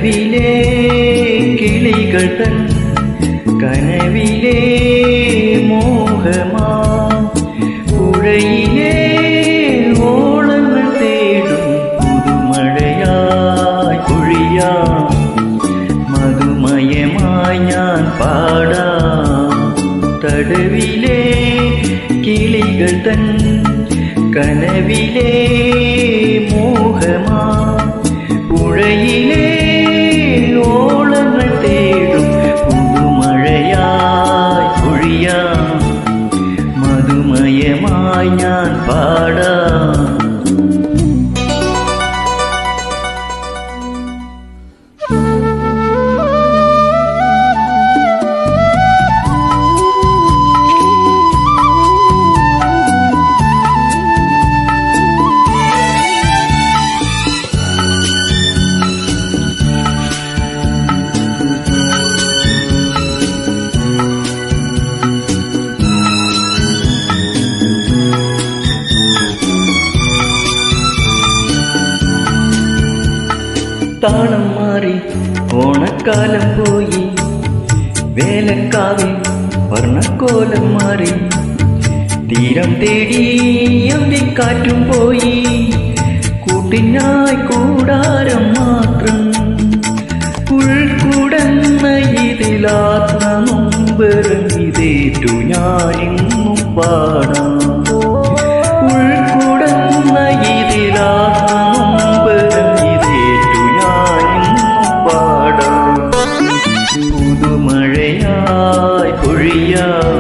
കനവിലെ കിളികൾ തൻ കനവിലെ മോഹമാ പുഴയിലെ ഓളങ്ങൾ തേടും പുതുമഴയായി പൊഴിയാം മധുമയമായി ഞാൻ പാടാം തടവിലെ കിളികൾ തൻ കനവിലെ മോഹമാ പുഴയിലെ ഓളങ്ങൾ തേടും പുതുമഴയായി പൊഴിയാം മധുമയമായി ഞാൻ പാടാം. താളം മാറി ഓണക്കാലം പോയി വേലക്കാവിൽ വർണ്ണക്കോലം മാറി തീരം തേടി അമ്പിക്കാറ്റും പോയി കൂട്ടിനായി കൂടാരം മാത്രം ഉൾക്കുടന്ന ഇതിലാത്മനൊമ്പരം ഇതേറ്റു ഞാനിങ്ങു പാടാം ഉൾക്കുടന്ന ഇതിലാത്മനൊമ്പരം പുതുമഴയായി പൊഴിയാം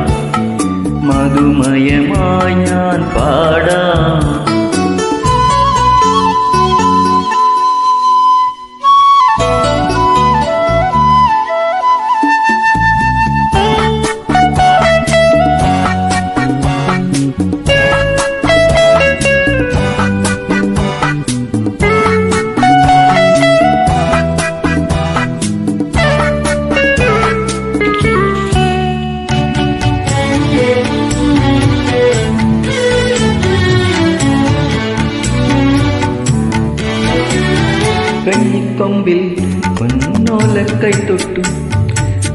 മധുമയമായി ഞാൻ പാടാം. കഞ്ഞിക്കൊമ്പിൽ പൊന്നോല കൈത്തൊട്ടു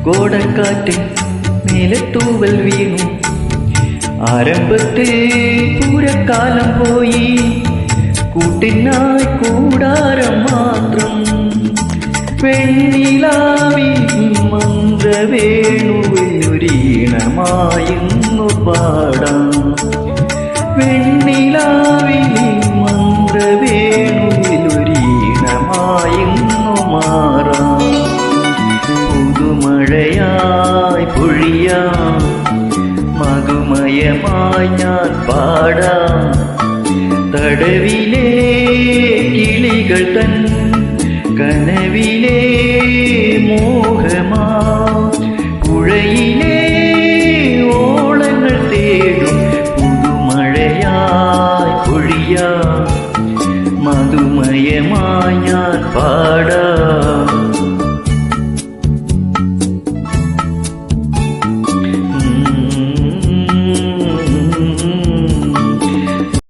കോടക്കാറ്റിൽ മേലത്തൂവൽ വീണു ആരംഭത്തിൽ പൂരക്കാലം പോയി കൂട്ടിനായി കൂടാരം മാത്രം വെണ്ണിലാവി മന്ത്രവേണുവൊരീണമായെന്നു പാടാം വെണ്ണിലാവി മന്ത്രവേണുവിലൊരീണമായെന്നു മാറാം പുതുമഴയായി പൊഴിയാം മധുമയമായി ഞാൻ പാടാം തടവിലെ കിളികൾ തൻ കനവിലെ മോഹമാ പുഴയിലെ ഓളങ്ങൾ തേടും പുതുമഴയായി പൊഴിയാം മധുമയമായി